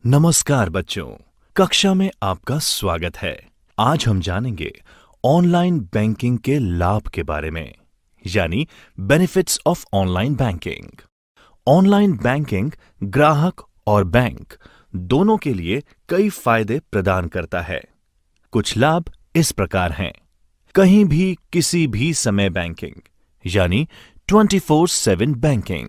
नमस्कार बच्चों, कक्षा में आपका स्वागत है। आज हम जानेंगे ऑनलाइन बैंकिंग के लाभ के बारे में, यानी benefits of online banking. Online banking ग्राहक और बैंक दोनों के लिए कई फायदे प्रदान करता है। कुछ लाभ इस प्रकार हैं। कहीं भी किसी भी समय बैंकिंग, यानी 24/7 बैंकिंग।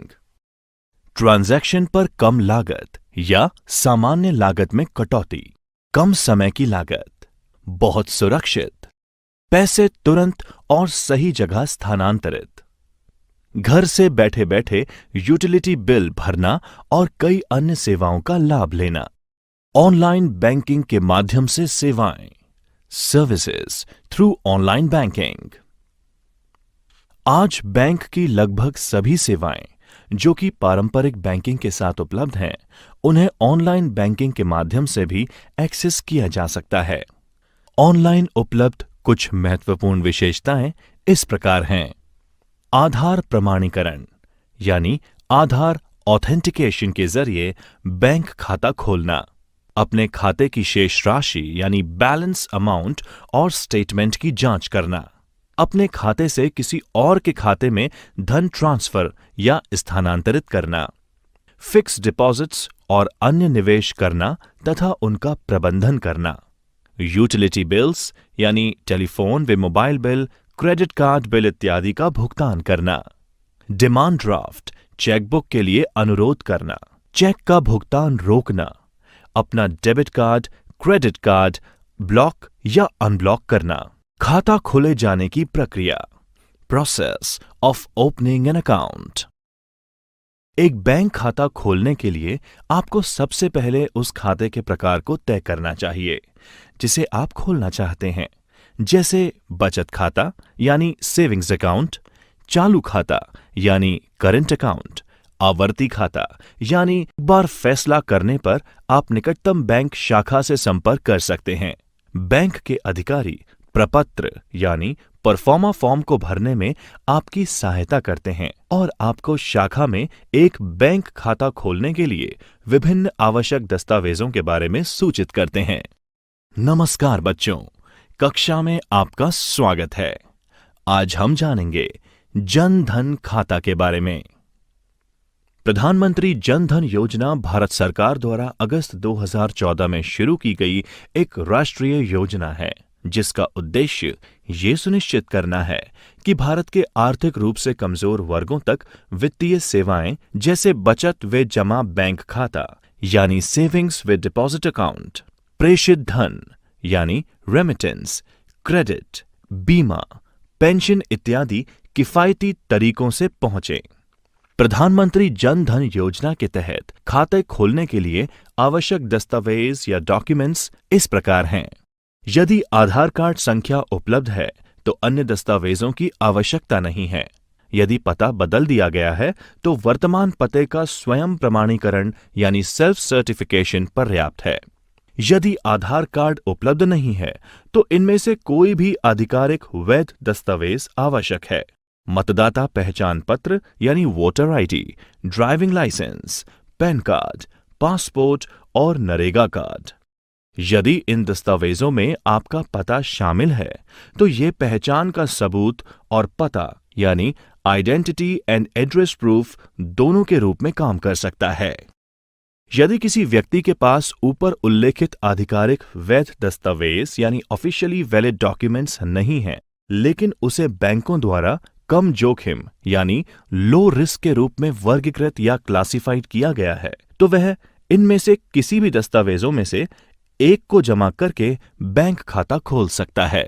ट्रांजैक्शन पर कम लागत या सामान्य लागत में कटौती। कम समय की लागत। बहुत सुरक्षित। पैसे तुरंत और सही जगह स्थानांतरित। घर से बैठे बैठे यूटिलिटी बिल भरना और कई अन्य सेवाओं का लाभ लेना। ऑनलाइन बैंकिंग के माध्यम से सेवाएं, सर्विसेज थ्रू ऑनलाइन बैंकिंग। आज बैंक की लगभग सभी सेवाएं जो कि पारंपरिक बैंकिंग के साथ उपलब्ध हैं, उन्हें ऑनलाइन बैंकिंग के माध्यम से भी एक्सेस किया जा सकता है। ऑनलाइन उपलब्ध कुछ महत्वपूर्ण विशेषताएं इस प्रकार हैं। आधार प्रमाणीकरण, यानी आधार ऑथेंटिकेशन के जरिए बैंक खाता खोलना। अपने खाते की शेष राशि यानी बैलेंस अमाउंट और स्टेटमेंट की जांच करना। अपने खाते से किसी और के खाते में धन ट्रांसफर या स्थानांतरित करना। फिक्स डिपॉजिट्स और अन्य निवेश करना तथा उनका प्रबंधन करना। यूटिलिटी बिल्स यानी टेलीफोन व mobile bill, credit card bill इत्यादि का भुगतान करना। डिमांड ड्राफ्ट, चेकबुक के लिए अनुरोध करना। चेक का भुगतान रोकना। अपना debit card, credit card block या अनब्लॉक करना। खाता खोले जाने की प्रक्रिया, process of opening an account. एक बैंक खाता खोलने के लिए आपको सबसे पहले उस खाते के प्रकार को तय करना चाहिए जिसे आप खोलना चाहते हैं, जैसे बचत खाता यानी सेविंग्स अकाउंट, चालू खाता यानी करंट अकाउंट, आवर्ती खाता यानी एक बार फैसला करने पर आप निकटतम बैंक शाखा से संपर्क कर सकते हैं। बैंक के अधिकारी प्रपत्र यानी परफॉर्मा फॉर्म को भरने में आपकी सहायता करते हैं और आपको शाखा में एक बैंक खाता खोलने के लिए विभिन्न आवश्यक दस्तावेजों के बारे में सूचित करते हैं। नमस्कार बच्चों, कक्षा में आपका स्वागत है। आज हम जानेंगे जन धन खाता के बारे में। प्रधानमंत्री जन धन योजना भारत सरकार द्वारा अगस्त 2014 में शुरू की गई एक राष्ट्रीय योजना है जिसका उद्देश्य ये सुनिश्चित करना है कि भारत के आर्थिक रूप से कमजोर वर्गों तक वित्तीय सेवाएं जैसे बचत व जमा बैंक खाता यानी सेविंग्स व डिपॉजिट अकाउंट, प्रेषित धन यानी रेमिटेंस, क्रेडिट, बीमा, पेंशन इत्यादि किफायती तरीकों से पहुंचे। प्रधानमंत्री जन धन योजना के तहत खाते खोलने के लिए आवश्यक दस्तावेज या डॉक्यूमेंट्स इस प्रकार हैं। यदि आधार कार्ड संख्या उपलब्ध है तो अन्य दस्तावेजों की आवश्यकता नहीं है। यदि पता बदल दिया गया है तो वर्तमान पते का स्वयं प्रमाणीकरण यानी सेल्फ सर्टिफिकेशन पर्याप्त है। यदि आधार कार्ड उपलब्ध नहीं है तो इनमें से कोई भी आधिकारिक वैध दस्तावेज आवश्यक है। मतदाता पहचान पत्र यानी voter ID, driving licence, PAN card, passport और नरेगा कार्ड। यदि इन दस्तावेजों में आपका पता शामिल है तो ये पहचान का सबूत और पता यानी आइडेंटिटी एंड एड्रेस प्रूफ दोनों के रूप में काम कर सकता है। यदि किसी व्यक्ति के पास ऊपर उल्लेखित आधिकारिक वैध दस्तावेज यानी ऑफिशियली वैलिड डॉक्यूमेंट्स नहीं हैं, लेकिन उसे बैंकों द्वारा कम जोखिम यानी लो रिस्क के रूप में वर्गीकृत या क्लासिफाइड किया गया है, तो वह इनमें से किसी भी दस्तावेजों में से एक को जमा करके बैंक खाता खोल सकता है।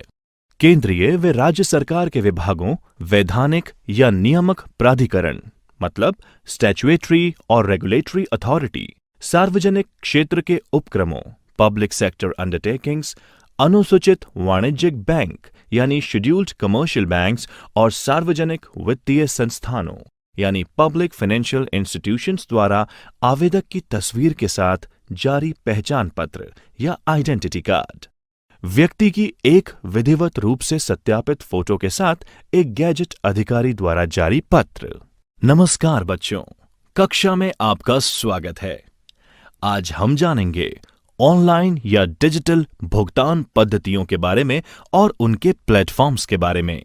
केंद्रीय व राज्य सरकार के विभागों, वैधानिक या नियामक प्राधिकरण मतलब स्टैट्यूटरी और रेगुलेटरी अथॉरिटी, सार्वजनिक क्षेत्र के उपक्रमों, पब्लिक सेक्टर अंडरटेकिंग्स, अनुसूचित वाणिज्यिक बैंक यानी शेड्यूल्ड कमर्शियल बैंक्स और सार्वजनिक वित्तीय संस्थानों यानी पब्लिक फाइनेंशियल इंस्टीट्यूशंस द्वारा आवेदक की तस्वीर के साथ जारी पहचान पत्र या आइडेंटिटी कार्ड। व्यक्ति की एक विधिवत रूप से सत्यापित फोटो के साथ एक गैजेट अधिकारी द्वारा जारी पत्र। नमस्कार बच्चों, कक्षा में आपका स्वागत है। आज हम जानेंगे ऑनलाइन या डिजिटल भुगतान पद्धतियों के बारे में और उनके प्लेटफॉर्म्स के बारे में।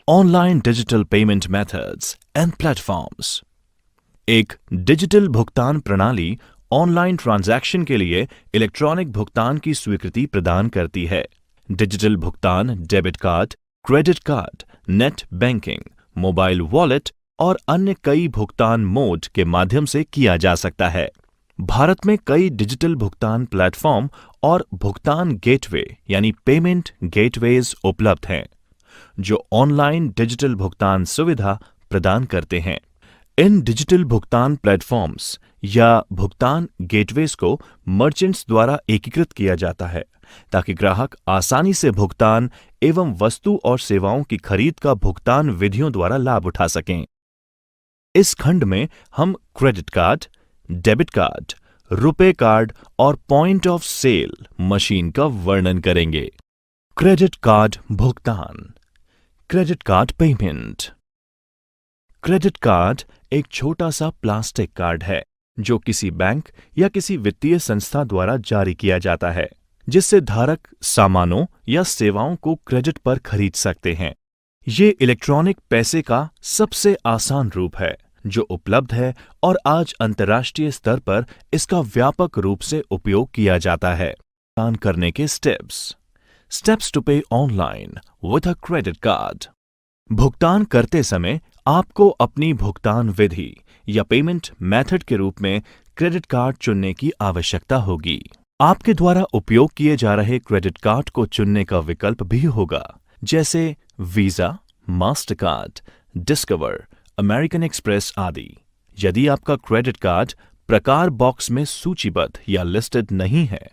Online digital payment methods and platforms. एक डिजिटल भुगतान प्रणाली ऑनलाइन ट्रांजैक्शन के लिए इलेक्ट्रॉनिक भुगतान की स्वीकृति प्रदान करती है। डिजिटल भुगतान debit card, credit card, net banking, mobile wallet और अन्य कई भुगतान मोड के माध्यम से किया जा सकता है। भारत में कई डिजिटल भुगतान प्लेटफॉर्म और भुगतान गेटवे यानी पेमेंट गेटवेज उपलब्ध हैं, जो ऑनलाइन डिजिटल भुगतान सुविधा प्रदान करते हैं। इन डिजिटल भुगतान प्लेटफॉर्म्स या भुगतान गेटवेज को मर्चेंट्स द्वारा एकीकृत किया जाता है ताकि ग्राहक आसानी से भुगतान एवं वस्तु और सेवाओं की खरीद का भुगतान विधियों द्वारा लाभ उठा सकें। इस खंड में हम credit card, debit card, RuPay card और पॉइंट ऑफ सेल मशीन का वर्णन करेंगे। क्रेडिट कार्ड भुगतान, credit card payment. Credit card एक छोटा सा प्लास्टिक कार्ड है जो किसी बैंक या किसी वित्तीय संस्था द्वारा जारी किया जाता है, जिससे धारक सामानों या सेवाओं को क्रेडिट पर खरीद सकते हैं। ये इलेक्ट्रॉनिक पैसे का सबसे आसान रूप है जो उपलब्ध है और आज अंतर्राष्ट्रीय स्तर पर इसका व्यापक रूप से उपयोग किया जाता है। भुगतान करने के स्टेप्स टू पे online with a credit card. भुगतान करते समय आपको अपनी भुगतान विधि या पेमेंट मेथड के रूप में क्रेडिट कार्ड चुनने की आवश्यकता होगी। आपके द्वारा उपयोग किए जा रहे क्रेडिट कार्ड को चुनने का विकल्प भी होगा, जैसे visa, Mastercard, discover, American express आदि। यदि आपका क्रेडिट कार्ड प्रकार बॉक्स में सूचीबद्ध या लिस्टेड नहीं है,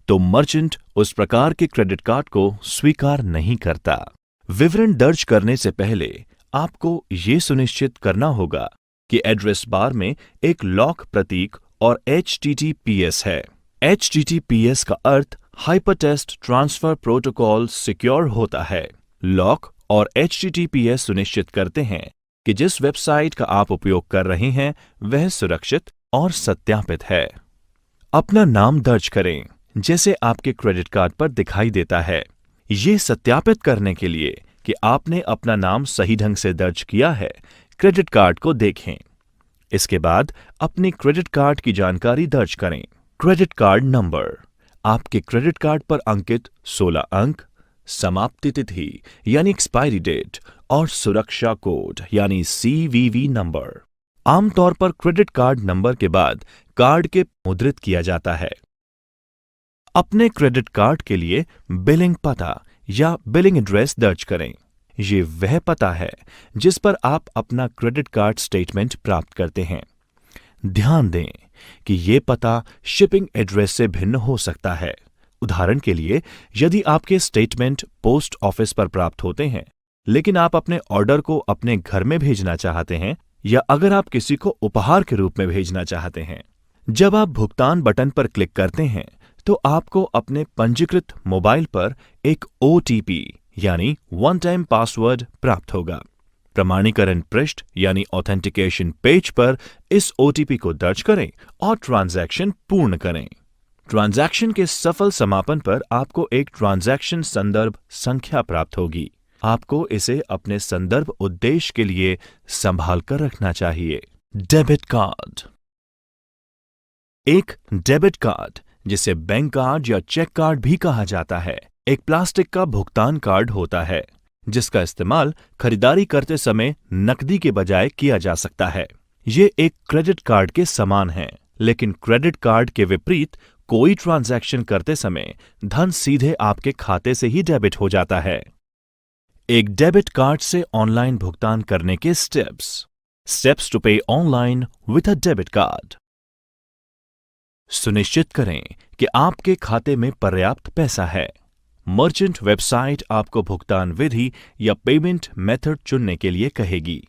तो मर्चेंट उस प्रकार के क्रेडिट कार्ड को स्वीकार नहीं करता। विवरण दर्ज करने से पहले आपको ये सुनिश्चित करना होगा कि एड्रेस बार में एक लॉक प्रतीक और HTTPS है। HTTPS का अर्थ हाइपरटेक्स्ट ट्रांसफर प्रोटोकॉल सिक्योर होता है। लॉक और HTTPS सुनिश्चित करते हैं कि जिस वेबसाइट का आप उपयोग कर रहे हैं वह सुरक्षित और सत्यापित है। अपना नाम दर्ज करें, जैसे आपके क्रेडिट कार्ड पर दिखाई देता है। ये सत्यापित करने के लिए कि आपने अपना नाम सही ढंग से दर्ज किया है, क्रेडिट कार्ड को देखें। इसके बाद अपनी क्रेडिट कार्ड की जानकारी दर्ज करें। क्रेडिट कार्ड नंबर, आपके क्रेडिट कार्ड पर अंकित 16 अंक, समाप्ति तिथि यानी एक्सपायरी डेट और सुरक्षा कोड यानी CVV नंबर। आमतौर पर क्रेडिट कार्ड नंबर के बाद कार्ड के मुद्रित किया जाता है। अपने क्रेडिट कार्ड के लिए बिलिंग पता या बिलिंग एड्रेस दर्ज करें। ये वह पता है जिस पर आप अपना क्रेडिट कार्ड स्टेटमेंट प्राप्त करते हैं। ध्यान दें कि ये पता शिपिंग एड्रेस से भिन्न हो सकता है। उदाहरण के लिए, यदि आपके स्टेटमेंट पोस्ट ऑफिस पर प्राप्त होते हैं, लेकिन आप अपने ऑर्डर को अपने घर में भेजना चाहते हैं, या अगर आप किसी को उपहार के रूप में भेजना चाहते हैं। जब आप भुगतान बटन पर क्लिक करते हैं तो आपको अपने पंजीकृत मोबाइल पर एक OTP यानी वन टाइम पासवर्ड प्राप्त होगा। प्रमाणीकरण पृष्ठ यानी ऑथेंटिकेशन पेज पर इस OTP को दर्ज करें और ट्रांजैक्शन पूर्ण करें। ट्रांजैक्शन के सफल समापन पर आपको एक ट्रांजैक्शन संदर्भ संख्या प्राप्त होगी। आपको इसे अपने संदर्भ उद्देश्य के लिए संभाल कर रखना चाहिए। Debit card. एक डेबिट कार्ड, जिसे बैंक कार्ड या चेक कार्ड भी कहा जाता है, एक प्लास्टिक का भुगतान कार्ड होता है जिसका इस्तेमाल खरीदारी करते समय नकदी के बजाय किया जा सकता है। ये एक क्रेडिट कार्ड के समान है, लेकिन क्रेडिट कार्ड के विपरीत कोई ट्रांजैक्शन करते समय धन सीधे आपके खाते से ही डेबिट हो जाता है। एक डेबिट कार्ड से ऑनलाइन भुगतान करने के स्टेप्स टू पे online with a debit card. सुनिश्चित करें कि आपके खाते में पर्याप्त पैसा है। मर्चेंट वेबसाइट आपको भुगतान विधि या पेमेंट मेथड चुनने के लिए कहेगी।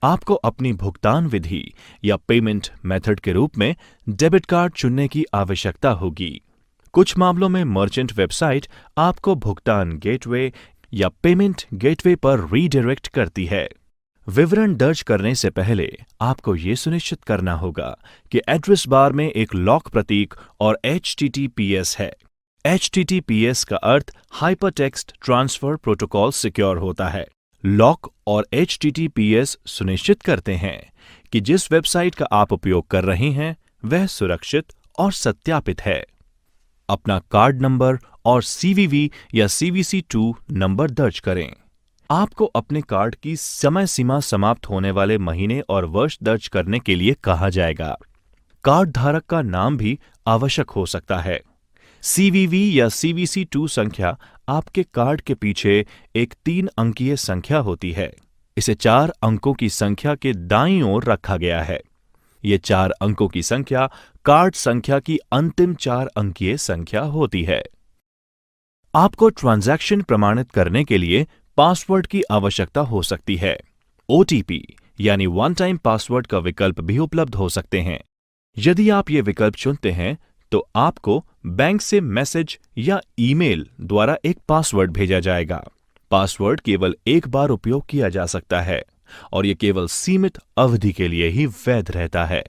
आपको अपनी भुगतान विधि या पेमेंट मेथड के रूप में डेबिट कार्ड चुनने की आवश्यकता होगी। कुछ मामलों में मर्चेंट वेबसाइट आपको भुगतान गेटवे या पेमेंट गेटवे पर रीडायरेक्ट करती है। विवरण दर्ज करने से पहले आपको ये सुनिश्चित करना होगा कि एड्रेस बार में एक लॉक प्रतीक और HTTPS है। HTTPS का अर्थ हाइपरटेक्स्ट ट्रांसफर प्रोटोकॉल सिक्योर होता है। लॉक और HTTPS सुनिश्चित करते हैं कि जिस वेबसाइट का आप उपयोग कर रहे हैं वह सुरक्षित और सत्यापित है। अपना कार्ड नंबर और CVV या CVC2 नंबर दर्ज करें। आपको अपने कार्ड की समय सीमा समाप्त होने वाले महीने और वर्ष दर्ज करने के लिए कहा जाएगा। कार्ड धारक का नाम भी आवश्यक हो सकता है। CVV या CVC2 संख्या आपके कार्ड के पीछे एक 3 अंकीय संख्या होती है। इसे 4 अंकों की संख्या के दाईं ओर रखा गया है। ये 4 अंकों की संख्या कार्ड संख्या की अंतिम 4 अंकीय संख्या होती है। आपको ट्रांजैक्शन प्रमाणित करने के लिए पासवर्ड की आवश्यकता हो सकती है। OTP यानी वन टाइम पासवर्ड का विकल्प भी उपलब्ध हो सकते हैं। यदि आप ये विकल्प चुनते हैं तो आपको बैंक से मैसेज या ईमेल द्वारा एक पासवर्ड भेजा जाएगा। पासवर्ड केवल एक बार उपयोग किया जा सकता है और यह केवल सीमित अवधि के लिए ही वैध रहता है।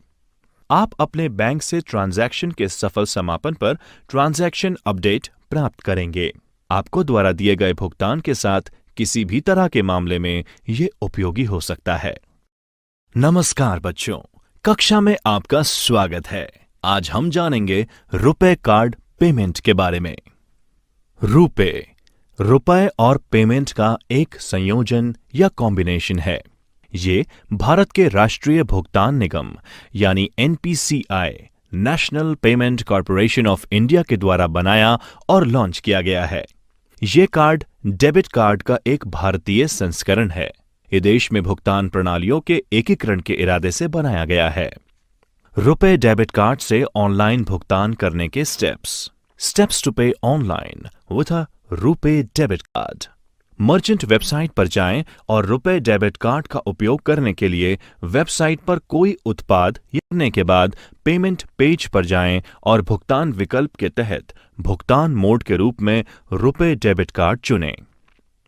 आप अपने बैंक से ट्रांजैक्शन के सफल समापन पर ट्रांजैक्शन अपडेट प्राप्त करेंगे। आपको द्वारा दिए गए भुगतान के साथ किसी भी तरह के मामले में यह उपयोगी हो सकता है। नमस्कार बच्चों, कक्षा में आपका स्वागत है। आज हम जानेंगे रुपए कार्ड पेमेंट के बारे में। रुपए और पेमेंट का एक संयोजन या कॉम्बिनेशन है। ये भारत के राष्ट्रीय भुगतान निगम यानी NPCI national payment corporation of India के द्वारा बनाया और लॉन्च किया गया है। ये कार्ड डेबिट कार्ड का एक भारतीय संस्करण है। ये देश में भुगतान प्रणालियों के एकीकरण के इरादे से बनाया गया है। रुपए डेबिट कार्ड से ऑनलाइन भुगतान करने के स्टेप्स टू पे online with a RuPay debit card. Merchant website पर जाएं और रुपए डेबिट कार्ड का उपयोग करने के लिए वेबसाइट पर कोई उत्पाद करने के बाद पेमेंट पेज पर जाएं और भुगतान विकल्प के तहत भुगतान मोड के रूप में रुपए डेबिट कार्ड चुनें।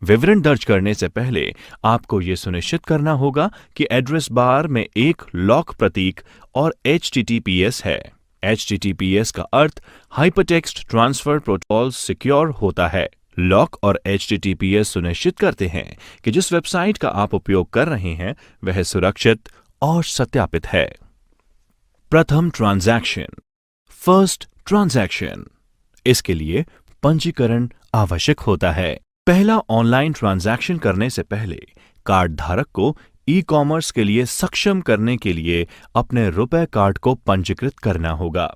विवरण दर्ज करने से पहले आपको यह सुनिश्चित करना होगा कि एड्रेस बार में एक लॉक प्रतीक और HTTPS है। HTTPS का अर्थ हाइपरटेक्स्ट ट्रांसफर प्रोटोकॉल सिक्योर होता है। लॉक और HTTPS सुनिश्चित करते हैं कि जिस वेबसाइट का आप उपयोग कर रहे हैं वह सुरक्षित और सत्यापित है। प्रथम ट्रांजैक्शन, फर्स्ट ट्रांजैक्शन। इसके लिए पंजीकरण आवश्यक होता है। पहला ऑनलाइन ट्रांजैक्शन करने से पहले कार्ड धारक को ई-कॉमर्स के लिए सक्षम करने के लिए अपने रुपए कार्ड को पंजीकृत करना होगा।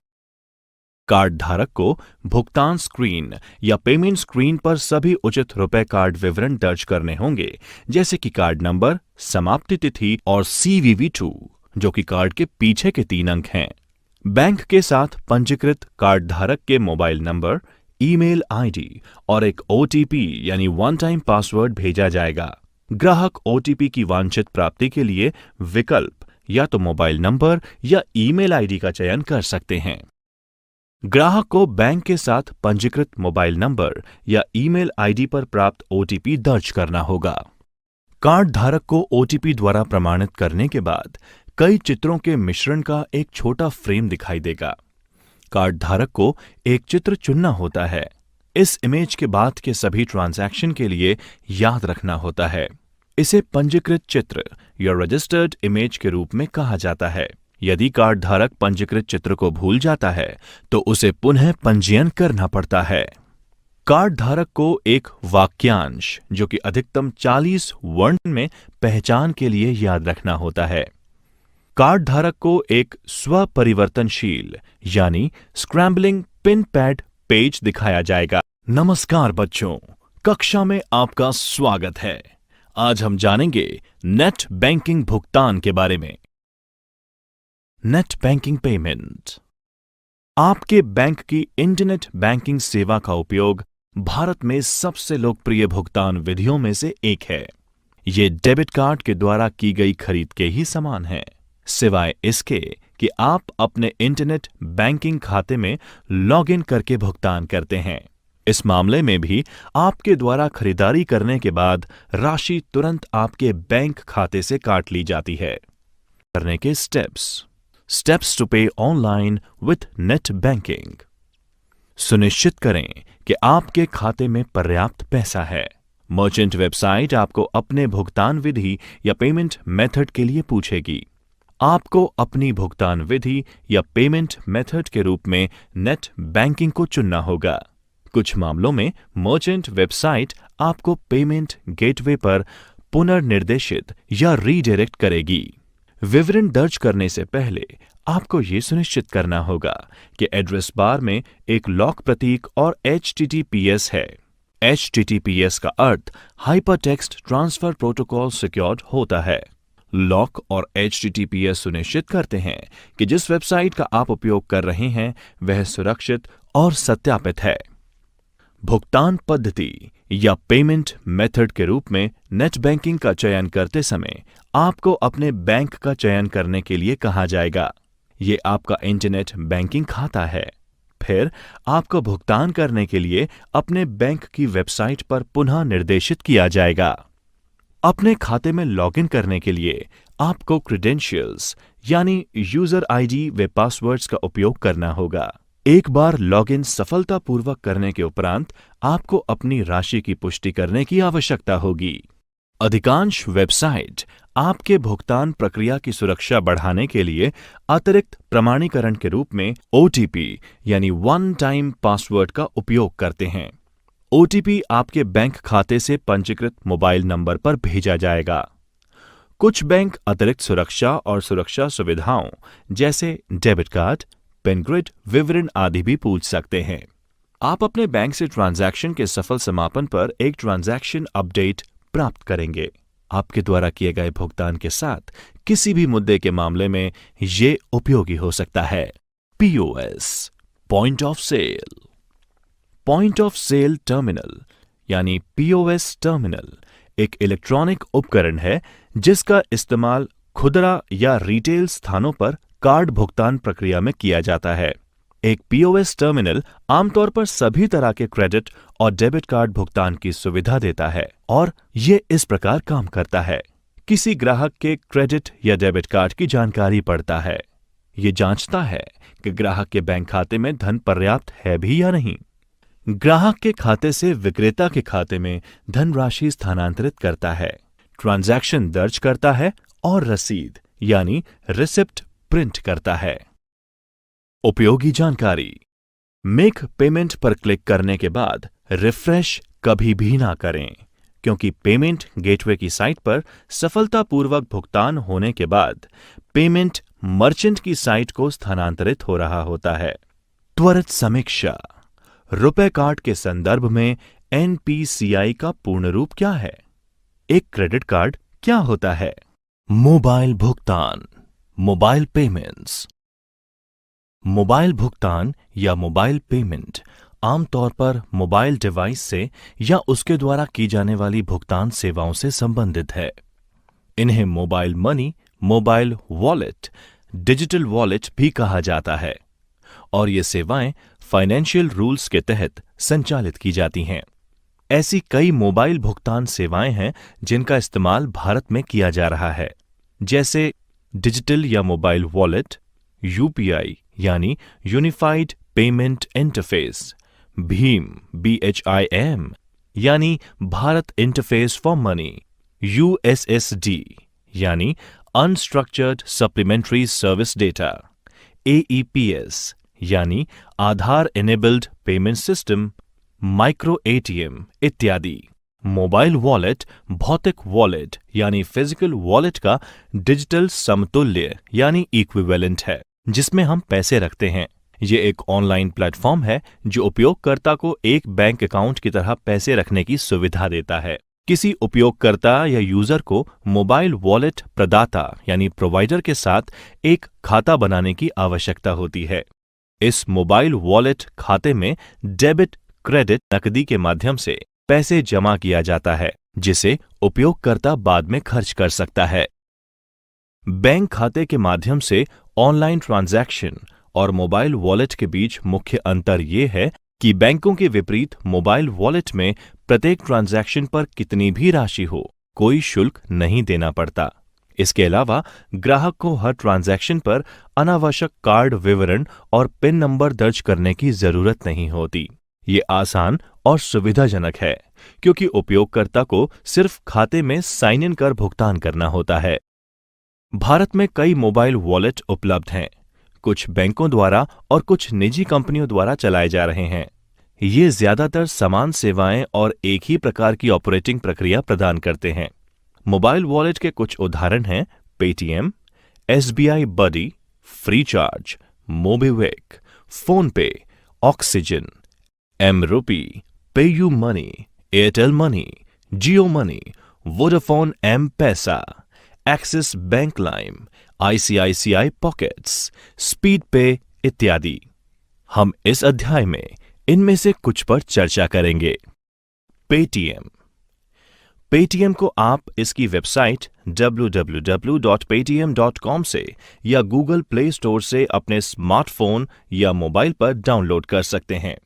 कार्ड धारक को भुगतान स्क्रीन या पेमेंट स्क्रीन पर सभी उचित रुपए कार्ड विवरण दर्ज करने होंगे, जैसे कि कार्ड नंबर, समाप्ति तिथि और CVV2, जो कि कार्ड के पीछे के 3 अंक हैं। बैंक के साथ पंजीकृत कार्ड धारक के मोबाइल नंबर, ईमेल ID और एक OTP यानी वन टाइम पासवर्ड भेजा जाएगा। ग्राहक OTP की वांछित प्राप्ति के लिए विकल्प या तो मोबाइल नंबर या ईमेल ID का चयन कर सकते हैं। ग्राहक को बैंक के साथ पंजीकृत मोबाइल नंबर या ईमेल ID पर प्राप्त OTP दर्ज करना होगा। कार्ड धारक को OTP द्वारा प्रमाणित करने के बाद कई चित्रों के मिश्रण का एक छोटा फ्रेम दिखाई देगा। कार्ड धारक को एक चित्र चुनना होता है। इस इमेज के बाद के सभी ट्रांजैक्शन के लिए याद रखना होता है। इसे पंजीकृत चित्र या रजिस्टर्ड इमेज के रूप में कहा जाता है। यदि कार्ड धारक पंजीकृत चित्र को भूल जाता है तो उसे पुनः पंजीयन करना पड़ता है। कार्ड धारक को एक वाक्यांश जो कि अधिकतम 40 वर्ण में पहचान के लिए याद रखना होता है। कार्ड धारक को एक स्वपरिवर्तनशील यानी स्क्रैम्बलिंग पिन पैड पेज दिखाया जाएगा। नमस्कार बच्चों, कक्षा में आपका स्वागत है। आज हम जानेंगे नेट बैंकिंग भुगतान के बारे में। नेट बैंकिंग पेमेंट आपके बैंक की इंटरनेट बैंकिंग सेवा का उपयोग भारत में सबसे लोकप्रिय भुगतान विधियों में से एक है। ये डेबिट कार्ड के द्वारा की गई खरीद के ही समान है, सिवाय इसके कि आप अपने इंटरनेट बैंकिंग खाते में लॉगिन करके भुगतान करते हैं। इस मामले में भी आपके द्वारा खरीदारी करने के बाद राशि तुरंत आपके बैंक खाते से काट ली जाती है। करने के स्टेप्स टू पे ऑनलाइन विथ नेट बैंकिंग। सुनिश्चित करें कि आपके खाते में पर्याप्त पैसा है। मर्चेंट वेबसाइट आपको अपने भुगतान विधि या पेमेंट मेथड के लिए पूछेगी। आपको अपनी भुगतान विधि या पेमेंट मेथड के रूप में नेट बैंकिंग को चुनना होगा। कुछ मामलों में मर्चेंट वेबसाइट आपको पेमेंट गेटवे पर पुनर्निर्देशित या रीडायरेक्ट करेगी। विवरण दर्ज करने से पहले आपको ये सुनिश्चित करना होगा कि एड्रेस बार में एक लॉक प्रतीक और HTTPS है। HTTPS का अर्थ हाइपरटेक्स्ट ट्रांसफर प्रोटोकॉल सिक्योर्ड होता है। लॉक और HTTPS सुनिश्चित करते हैं कि जिस वेबसाइट का आप उपयोग कर रहे हैं वह सुरक्षित और सत्यापित है। भुगतान पद्धति या पेमेंट मेथड के रूप में नेट बैंकिंग का चयन करते समय आपको अपने बैंक का चयन करने के लिए कहा जाएगा। ये आपका इंटरनेट बैंकिंग खाता है। फिर आपको भुगतान करने के लिए अपने बैंक की वेबसाइट पर पुनः निर्देशित किया जाएगा। अपने खाते में लॉगिन करने के लिए आपको क्रेडेंशियल्स यानी यूजर आईडी व पासवर्ड्स का उपयोग करना होगा। एक बार लॉगिन सफलतापूर्वक करने के उपरांत आपको अपनी राशि की पुष्टि करने की आवश्यकता होगी। अधिकांश वेबसाइट आपके भुगतान प्रक्रिया की सुरक्षा बढ़ाने के लिए अतिरिक्त प्रमाणीकरण के रूप में OTP यानी वन टाइम पासवर्ड का उपयोग करते हैं। OTP आपके बैंक खाते से पंजीकृत मोबाइल नंबर पर भेजा जाएगा। कुछ बैंक अतिरिक्त सुरक्षा और सुरक्षा सुविधाओं जैसे डेबिट कार्ड, पिन ग्रिड विवरण आदि भी पूछ सकते हैं। आप अपने बैंक से ट्रांजैक्शन के सफल समापन पर एक ट्रांजैक्शन अपडेट प्राप्त करेंगे। आपके द्वारा किए गए भुगतान के साथ किसी भी मुद्दे के मामले में ये उपयोगी हो सकता है। POS point of sale. Point of sale terminal यानी POS टर्मिनल एक इलेक्ट्रॉनिक उपकरण है जिसका इस्तेमाल खुदरा या रिटेल स्थानों पर कार्ड भुगतान प्रक्रिया में किया जाता है। एक POS टर्मिनल आमतौर पर सभी तरह के क्रेडिट और डेबिट कार्ड भुगतान की सुविधा देता है और ये इस प्रकार काम करता है। किसी ग्राहक के क्रेडिट या डेबिट कार्ड की जानकारी पढ़ता है। ये जांचता है कि ग्राहक के बैंक खाते में धन पर्याप्त है भी या नहीं। ग्राहक के खाते से विक्रेता के खाते में धनराशि स्थानांतरित करता है, ट्रांजैक्शन दर्ज करता है और रसीद यानी रिसिप्ट प्रिंट करता है। उपयोगी जानकारी। मेक पेमेंट पर क्लिक करने के बाद रिफ्रेश कभी भी ना करें, क्योंकि पेमेंट गेटवे की साइट पर सफलतापूर्वक भुगतान होने के बाद पेमेंट मर्चेंट की साइट को स्थानांतरित हो रहा होता है। त्वरित समीक्षा। रुपए कार्ड के संदर्भ में NPCI का पूर्ण रूप क्या है? एक क्रेडिट कार्ड क्या होता है? मोबाइल भुगतान, मोबाइल पेमेंट्स। मोबाइल भुगतान या मोबाइल पेमेंट आमतौर पर मोबाइल डिवाइस से या उसके द्वारा की जाने वाली भुगतान सेवाओं से संबंधित है। इन्हें mobile money, mobile wallet, digital wallet भी कहा जाता है और ये सेवाएं फाइनेंशियल रूल्स के तहत संचालित की जाती हैं। ऐसी कई मोबाइल भुगतान सेवाएं हैं जिनका इस्तेमाल भारत में किया जा रहा है, जैसे डिजिटल या मोबाइल वॉलेट, UPI यानी unified payment interface, Bhim BHIM यानी Bharat interface for money, USSD यानी unstructured supplementary service data, AEPS यानी Aadhaar enabled payment system, micro ATM इत्यादि। मोबाइल वॉलेट भौतिक वॉलेट यानी फिजिकल वॉलेट का डिजिटल समतुल्य यानी इक्विवेलेंट है, जिसमें हम पैसे रखते हैं। ये एक ऑनलाइन प्लेटफॉर्म है जो उपयोगकर्ता को एक बैंक अकाउंट की तरह पैसे रखने की सुविधा देता है। किसी उपयोगकर्ता या यूजर को मोबाइल वॉलेट प्रदाता यानी प्रोवाइडर के साथ एक खाता बनाने की आवश्यकता होती है। इस मोबाइल वॉलेट खाते में डेबिट, क्रेडिट, नकदी के माध्यम से पैसे जमा किया जाता है, जिसे उपयोगकर्ता बाद में खर्च कर सकता है। बैंक खाते के माध्यम से ऑनलाइन ट्रांजैक्शन और मोबाइल वॉलेट के बीच मुख्य अंतर ये है कि बैंकों के विपरीत मोबाइल वॉलेट में प्रत्येक ट्रांजैक्शन पर कितनी भी राशि हो, कोई शुल्क नहीं देना पड़ता। इसके अलावा ग्राहक को हर ट्रांजैक्शन पर अनावश्यक कार्ड विवरण और पिन नंबर दर्ज करने की जरूरत नहीं होती। ये आसान और सुविधाजनक है क्योंकि उपयोगकर्ता को सिर्फ खाते में साइन इन कर भुगतान करना होता है। भारत में कई मोबाइल वॉलेट उपलब्ध हैं, कुछ बैंकों द्वारा और कुछ निजी कंपनियों द्वारा चलाए जा रहे हैं। ये ज्यादातर समान सेवाएं और एक ही प्रकार की ऑपरेटिंग प्रक्रिया प्रदान करते हैं। मोबाइल वॉलेट के कुछ उदाहरण हैं Paytm, SBI buddy, Freecharge, MobiKwik, PhonePe, Oxigen, mRupee, PayU money, Airtel money, Jio money, Vodafone M-Pesa, Axis bank lime, ICICI pockets, speed pay इत्यादि। हम इस अध्याय में इनमें से कुछ पर चर्चा करेंगे। पेटीएम। पेटीएम को आप इसकी वेबसाइट www.paytm.com से या गूगल प्ले स्टोर से अपने स्मार्टफोन या मोबाइल पर डाउनलोड कर सकते हैं।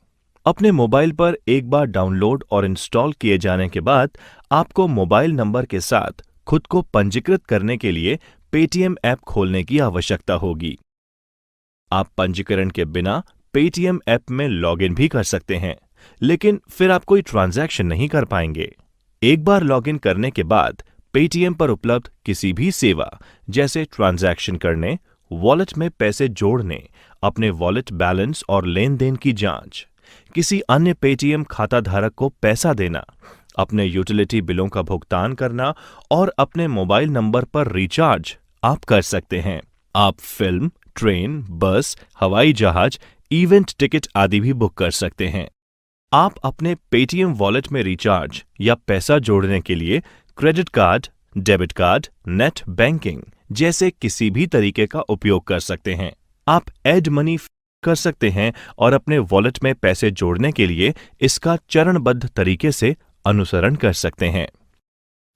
अपने मोबाइल पर एक बार डाउनलोड और इंस्टॉल किए जाने के बाद आपको मोबाइल नंबर के साथ खुद को पंजीकृत करने के लिए पेटीएम ऐप खोलने की आवश्यकता होगी। आप पंजीकरण के बिना पेटीएम ऐप में लॉगिन भी कर सकते हैं, लेकिन फिर आप कोई ट्रांजैक्शन नहीं कर पाएंगे। एक बार लॉगिन करने के बाद पेटीएम पर उपलब्ध किसी भी सेवा जैसे ट्रांजैक्शन करने, वॉलेट में पैसे जोड़ने, अपने वॉलेट बैलेंस और लेन देन की जांच, किसी अन्य पेटीएम खाता धारक को पैसा देना, अपने यूटिलिटी बिलों का भुगतान करना और अपने मोबाइल नंबर पर रिचार्ज आप कर सकते हैं। आप फिल्म, ट्रेन, बस, हवाई जहाज, इवेंट टिकट आदि भी बुक कर सकते हैं। आप अपने पेटीएम वॉलेट में रिचार्ज या पैसा जोड़ने के लिए credit card, debit card, net banking जैसे किसी भी तरीके का उपयोग कर सकते हैं। आप ऐड मनी कर सकते हैं और अपने वॉलेट में पैसे जोड़ने के लिए इसका चरणबद्ध तरीके से अनुसरण कर सकते हैं।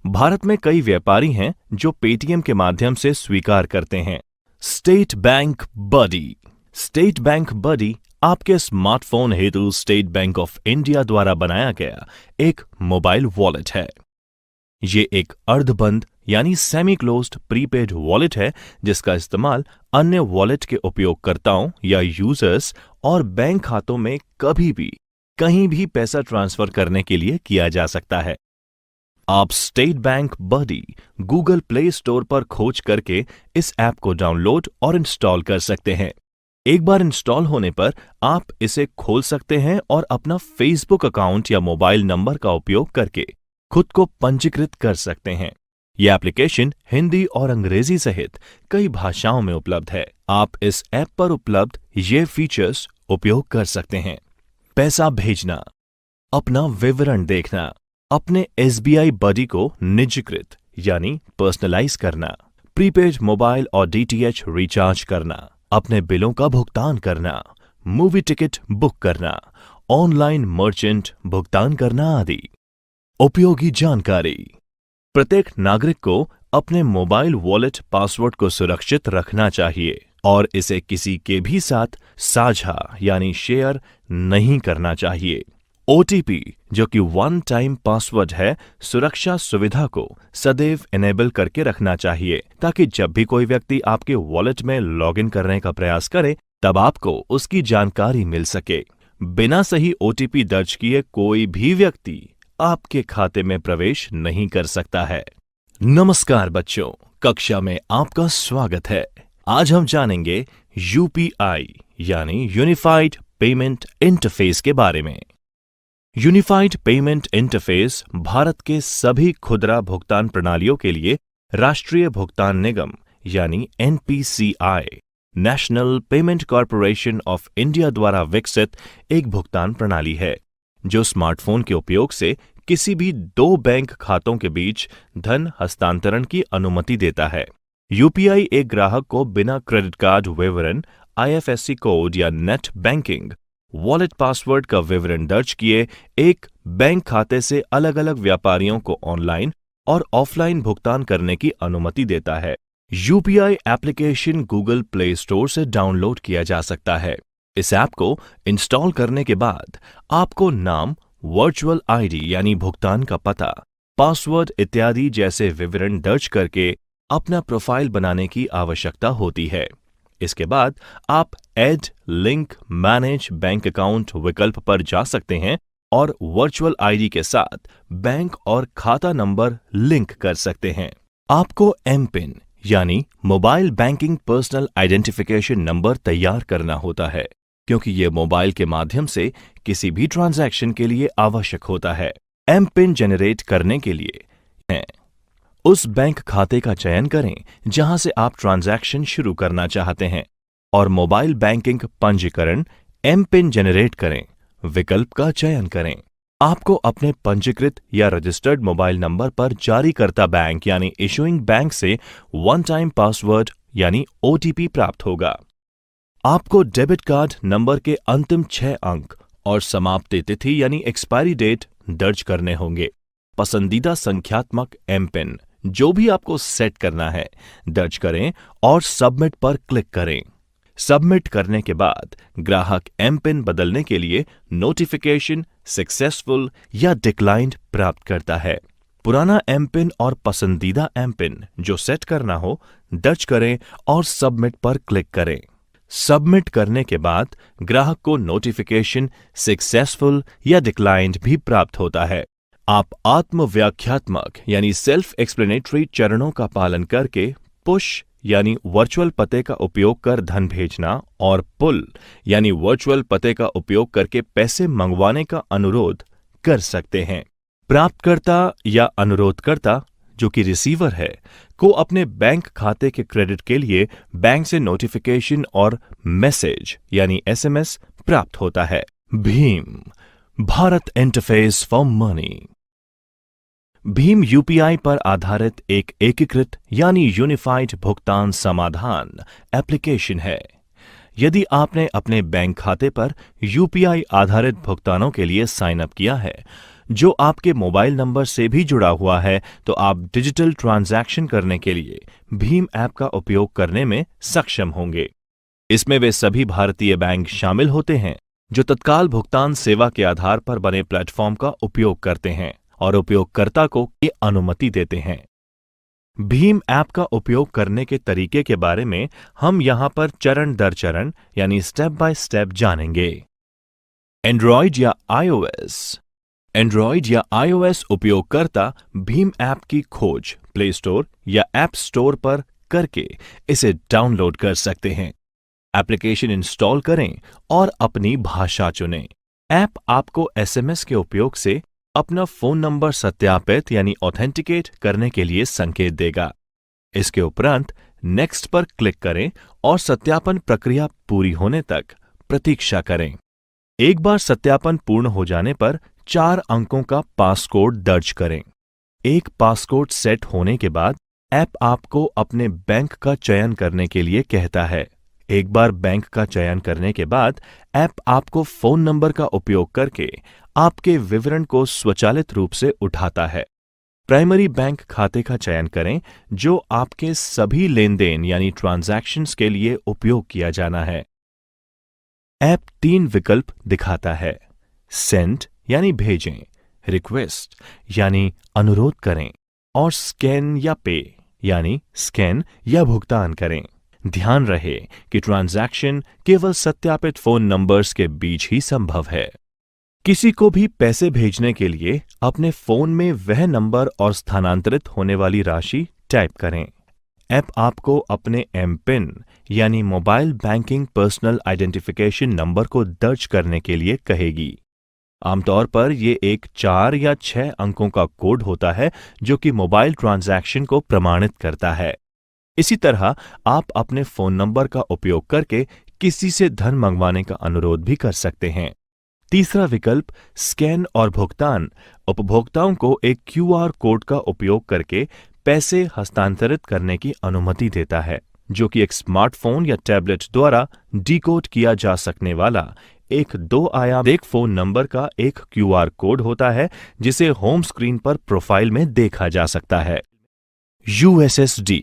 भारत में कई व्यापारी हैं जो पेटीएम के माध्यम से स्वीकार करते हैं। स्टेट बैंक बडी। स्टेट बैंक बडी आपके स्मार्टफोन हेतु स्टेट बैंक ऑफ इंडिया द्वारा बनाया गया एक मोबाइल वॉलेट है। ये एक अर्धबंद यानी सेमी क्लोज्ड प्रीपेड वॉलेट है जिसका इस्तेमाल अन्य वॉलेट के उपयोगकर्ताओं या यूजर्स और बैंक खातों में कभी भी कहीं भी पैसा ट्रांसफर करने के लिए किया जा सकता है। आप स्टेट बैंक बडी गूगल प्ले स्टोर पर खोज करके इस ऐप को डाउनलोड और इंस्टॉल कर सकते हैं। एक बार इंस्टॉल होने पर आप इसे खोल सकते हैं और अपना फेसबुक अकाउंट या मोबाइल नंबर का उपयोग करके खुद को पंजीकृत कर सकते हैं। यह एप्लीकेशन हिंदी और अंग्रेजी सहित कई भाषाओं में उपलब्ध है। आप इस ऐप पर उपलब्ध ये फीचर्स उपयोग कर सकते हैं। पैसा भेजना, अपना विवरण देखना, अपने एसबीआई बडी को निजीकृत यानी पर्सनलाइज करना, प्रीपेड मोबाइल और डीटीएच रिचार्ज करना, अपने बिलों का भुगतान करना, मूवी टिकट बुक करना, ऑनलाइन मर्चेंट भुगतान करना आदि। उपयोगी जानकारी। प्रत्येक नागरिक को अपने मोबाइल वॉलेट पासवर्ड को सुरक्षित रखना चाहिए और इसे किसी के भी साथ साझा यानी शेयर नहीं करना चाहिए। ओटीपी जो कि वन टाइम पासवर्ड है, सुरक्षा सुविधा को सदैव इनेबल करके रखना चाहिए ताकि जब भी कोई व्यक्ति आपके वॉलेट में लॉगिन करने का प्रयास करे तब आपको उसकी जानकारी मिल सके। बिना सही ओटीपी दर्ज किए कोई भी व्यक्ति आपके खाते में प्रवेश नहीं कर सकता है। नमस्कार बच्चों, कक्षा में आपका स्वागत है। आज हम जानेंगे यूपीआई यानी यूनिफाइड पेमेंट इंटरफेस के बारे में। यूनिफाइड पेमेंट इंटरफेस भारत के सभी खुदरा भुगतान प्रणालियों के लिए राष्ट्रीय भुगतान निगम यानी NPCI national payment corporation of India द्वारा विकसित एक भुगतान प्रणाली है जो स्मार्टफोन के उपयोग से किसी भी दो बैंक खातों के बीच धन हस्तांतरण की अनुमति देता है। यूपीआई एक ग्राहक को बिना क्रेडिट कार्ड विवरण, आईएफएससी कोड या नेट बैंकिंग, वॉलेट पासवर्ड का विवरण दर्ज किए एक बैंक खाते से अलग अलग व्यापारियों को ऑनलाइन और ऑफलाइन भुगतान करने की अनुमति देता है। UPI application Google play store से डाउनलोड किया जा सकता है। इस ऐप को इंस्टॉल करने के बाद आपको नाम, वर्चुअल आईडी यानी भुगतान का पता, पासवर्ड इत्यादि जैसे विवरण दर्ज करके अपना प्रोफाइल बनाने की आवश्यकता होती है। इसके बाद आप add, link, manage bank account विकल्प पर जा सकते हैं और वर्चुअल आईडी के साथ बैंक और खाता नंबर लिंक कर सकते हैं। आपको एमपिन यानी mobile banking personal identification number तैयार करना होता है, क्योंकि ये मोबाइल के माध्यम से किसी भी ट्रांजैक्शन के लिए आवश्यक होता है। एमपिन जनरेट करने के लिए उस बैंक खाते का चयन करें जहां से आप ट्रांजैक्शन शुरू करना चाहते हैं और मोबाइल बैंकिंग पंजीकरण एमपिन जनरेट करें विकल्प का चयन करें। आपको अपने पंजीकृत या रजिस्टर्ड मोबाइल नंबर पर जारीकर्ता बैंक यानी इशूइंग बैंक से वन टाइम पासवर्ड यानी ओटीपी प्राप्त होगा। आपको डेबिट कार्ड नंबर के अंतिम 6 अंक और समाप्ति तिथि यानी एक्सपायरी डेट दर्ज करने होंगे। पसंदीदा संख्यात्मक एमपिन जो भी आपको सेट करना है दर्ज करें और सबमिट पर क्लिक करें। सबमिट करने के बाद ग्राहक एमपिन बदलने के लिए नोटिफिकेशन सक्सेसफुल या डिक्लाइंड प्राप्त करता है। पुराना एमपिन और पसंदीदा एमपिन जो सेट करना हो दर्ज करें और सबमिट पर क्लिक करें। सबमिट करने के बाद ग्राहक को नोटिफिकेशन सक्सेसफुल या डिक्लाइंड भी प्राप्त होता है। आप आत्मव्याख्यात्मक यानी सेल्फ एक्सप्लेनेटरी चरणों का पालन करके पुश यानी वर्चुअल पते का उपयोग कर धन भेजना और पुल यानी वर्चुअल पते का उपयोग करके पैसे मंगवाने का अनुरोध कर सकते हैं। प्राप्तकर्ता या अनुरोधकर्ता जो कि रिसीवर है को अपने बैंक खाते के क्रेडिट के लिए बैंक से नोटिफिकेशन और मैसेज यानी एसएमएस प्राप्त होता है। Bhim Bharat interface for money. Bhim UPI पर आधारित एक एकीकृत यानी यूनिफाइड भुगतान समाधान एप्लीकेशन है। यदि आपने अपने बैंक खाते पर यूपीआई आधारित भुगतानों के लिए साइन अप किया है जो आपके मोबाइल नंबर से भी जुड़ा हुआ है, तो आप डिजिटल ट्रांजैक्शन करने के लिए भीम ऐप का उपयोग करने में सक्षम होंगे। इसमें वे सभी भारतीय बैंक शामिल होते हैं जो तत्काल भुगतान सेवा के आधार पर बने प्लेटफॉर्म का उपयोग करते हैं और उपयोगकर्ता को ये अनुमति देते हैं। भीम ऐप का उपयोग करने के तरीके के बारे में हम यहां पर चरण दर चरण यानी स्टेप बाय स्टेप जानेंगे। एंड्रॉयड या आईओएस उपयोगकर्ता भीम ऐप की खोज प्ले स्टोर या ऐप स्टोर पर करके इसे डाउनलोड कर सकते हैं। एप्लीकेशन इंस्टॉल करें और अपनी भाषा चुनें। ऐप आपको एसएमएस के उपयोग से अपना फोन नंबर सत्यापित यानी ऑथेंटिकेट करने के लिए संकेत देगा। इसके उपरांत नेक्स्ट पर क्लिक करें और सत्यापन प्रक्रिया पूरी होने तक प्रतीक्षा करें। एक बार सत्यापन पूर्ण हो जाने पर 4 अंकों का पासकोड दर्ज करें। एक पासकोड सेट होने के बाद ऐप आपको अपने बैंक का चयन करने के लिए कहता है। एक बार बैंक का चयन करने के बाद ऐप आपको फोन नंबर का उपयोग करके आपके विवरण को स्वचालित रूप से उठाता है। प्राइमरी बैंक खाते का चयन करें जो आपके सभी लेन देन यानी ट्रांजैक्शंस के लिए उपयोग किया जाना है। ऐप 3 विकल्प दिखाता है। सेंड यानी भेजें, रिक्वेस्ट यानी अनुरोध करें और स्कैन या पे यानी स्कैन या भुगतान करें। ध्यान रहे कि ट्रांजैक्शन केवल सत्यापित फोन नंबर्स के बीच ही संभव है। किसी को भी पैसे भेजने के लिए अपने फोन में वह नंबर और स्थानांतरित होने वाली राशि टाइप करें। ऐप आपको अपने एमपिन यानी mobile banking personal identification number को दर्ज करने के लिए कहेगी। आमतौर पर यह एक 4 या 6 अंकों का कोड होता है जो कि मोबाइल ट्रांजैक्शन को प्रमाणित करता है। इसी तरह आप अपने फोन नंबर का उपयोग करके किसी से धन मंगवाने का अनुरोध भी कर सकते हैं। तीसरा विकल्प स्कैन और भुगतान उपभोक्ताओं को एक क्यूआर कोड का उपयोग करके पैसे हस्तांतरित करने की अनुमति देता है, जो कि एक स्मार्टफोन या टैबलेट द्वारा डिकोड किया जा सकने वाला एक 2 आयाम एक फोन नंबर का एक क्यूआर कोड होता है जिसे होम स्क्रीन पर प्रोफाइल में देखा जा सकता है। यूएसएसडी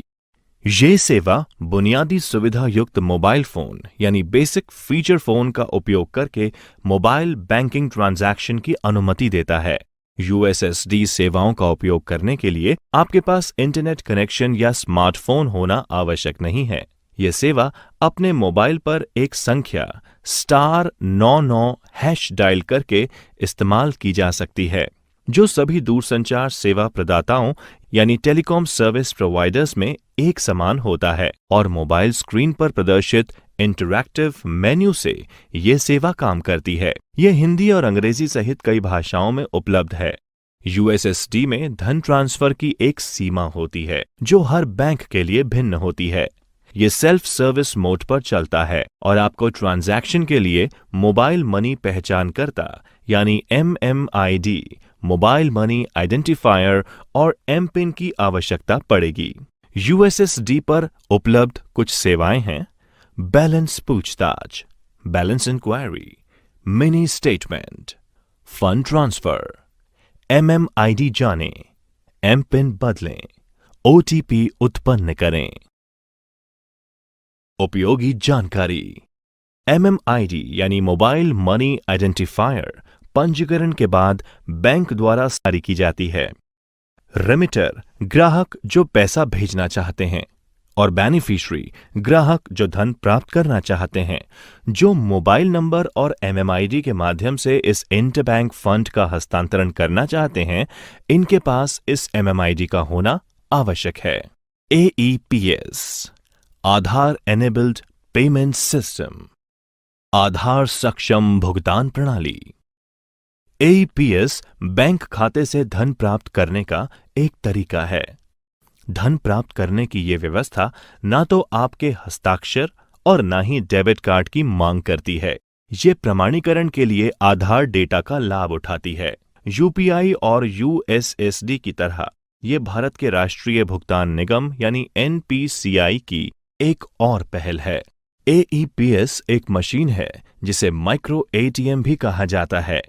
ये सेवा बुनियादी सुविधा युक्त मोबाइल फोन यानी बेसिक फीचर फोन का उपयोग करके मोबाइल बैंकिंग ट्रांजैक्शन की अनुमति देता है। यूएसएसडी सेवाओं का उपयोग करने के लिए आपके पास इंटरनेट कनेक्शन या स्मार्टफोन होना आवश्यक नहीं है। यह सेवा अपने मोबाइल पर एक संख्या *99# डायल करके इस्तेमाल की जा सकती है, जो सभी दूरसंचार सेवा प्रदाताओं यानी टेलीकॉम सर्विस प्रोवाइडर्स में एक समान होता है और मोबाइल स्क्रीन पर प्रदर्शित इंटरैक्टिव मेन्यू से ये सेवा काम करती है। यह हिंदी और अंग्रेजी सहित कई भाषाओं में उपलब्ध है। यूएसएसडी में धन ट्रांसफर की एक सीमा होती है जो हर बैंक के लिए भिन्न होती है। ये सेल्फ सर्विस मोड पर चलता है और आपको ट्रांजैक्शन के लिए मोबाइल मनी पहचानकर्ता यानी MMID, मोबाइल मनी आइडेंटिफायर और एमपिन की आवश्यकता पड़ेगी। यूएसएसडी पर उपलब्ध कुछ सेवाएं हैं: बैलेंस पूछताछ, balance enquiry, mini statement, fund transfer, MMID जानें, एमपिन बदलें, OTP उत्पन्न करें। उपयोगी जानकारी। MMID यानी मोबाइल मनी आइडेंटिफायर पंजीकरण के बाद बैंक द्वारा जारी की जाती है। रेमिटर ग्राहक जो पैसा भेजना चाहते हैं और बेनिफिशियरी ग्राहक जो धन प्राप्त करना चाहते हैं, जो मोबाइल नंबर और MMID के माध्यम से इस इंटरबैंक फंड का हस्तांतरण करना चाहते हैं, इनके पास इस MMID का होना आवश्यक है। AEPS आधार एनेबल्ड पेमेंट सिस्टम, आधार सक्षम भुगतान प्रणाली। AEPS बैंक खाते से धन प्राप्त करने का एक तरीका है। धन प्राप्त करने की ये व्यवस्था ना तो आपके हस्ताक्षर और ना ही डेबिट कार्ड की मांग करती है। ये प्रमाणीकरण के लिए आधार डेटा का लाभ उठाती है। UPI और USSD की तरह ये भारत के राष्ट्रीय भुगतान निगम यानी NPCI की एक और पहल है। AEPS एक मशीन है जिसे माइक्रो ATM भी कहा जाता है।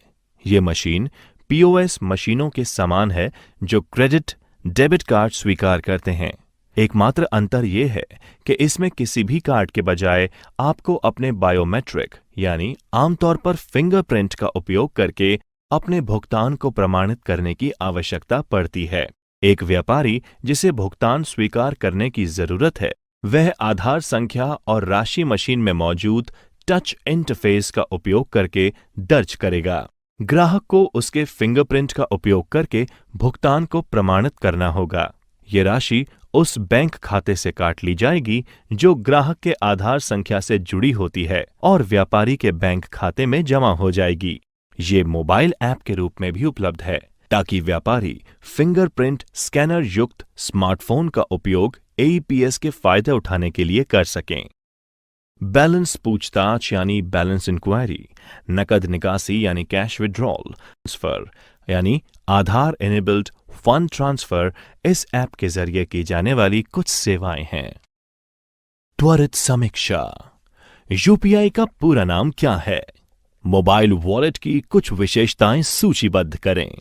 ये मशीन POS मशीनों के समान है जो क्रेडिट डेबिट कार्ड स्वीकार करते हैं। एकमात्र अंतर यह है कि इसमें किसी भी कार्ड के बजाय आपको अपने बायोमेट्रिक यानी आमतौर पर फिंगरप्रिंट का उपयोग करके अपने भुगतान को प्रमाणित करने की आवश्यकता पड़ती है। एक व्यापारी जिसे भुगतान स्वीकार करने की जरूरत है, वह आधार संख्या और राशि मशीन में मौजूद टच इंटरफेस का उपयोग करके दर्ज करेगा। ग्राहक को उसके फिंगरप्रिंट का उपयोग करके भुगतान को प्रमाणित करना होगा। ये राशि उस बैंक खाते से काट ली जाएगी जो ग्राहक के आधार संख्या से जुड़ी होती है और व्यापारी के बैंक खाते में जमा हो जाएगी। ये मोबाइल ऐप के रूप में भी उपलब्ध है ताकि व्यापारी फिंगरप्रिंट स्कैनर युक्त स्मार्टफोन का उपयोग AEPS के फायदे उठाने के लिए कर सकें। बैलेंस पूछताछ यानी बैलेंस इंक्वायरी, नकद निकासी यानी कैश विड्रॉल, ट्रांसफर यानी आधार एनेबल्ड फंड ट्रांसफर इस ऐप के जरिए की जाने वाली कुछ सेवाएं हैं। त्वरित समीक्षा। UPI का पूरा नाम क्या है? मोबाइल वॉलेट की कुछ विशेषताएं सूचीबद्ध करें।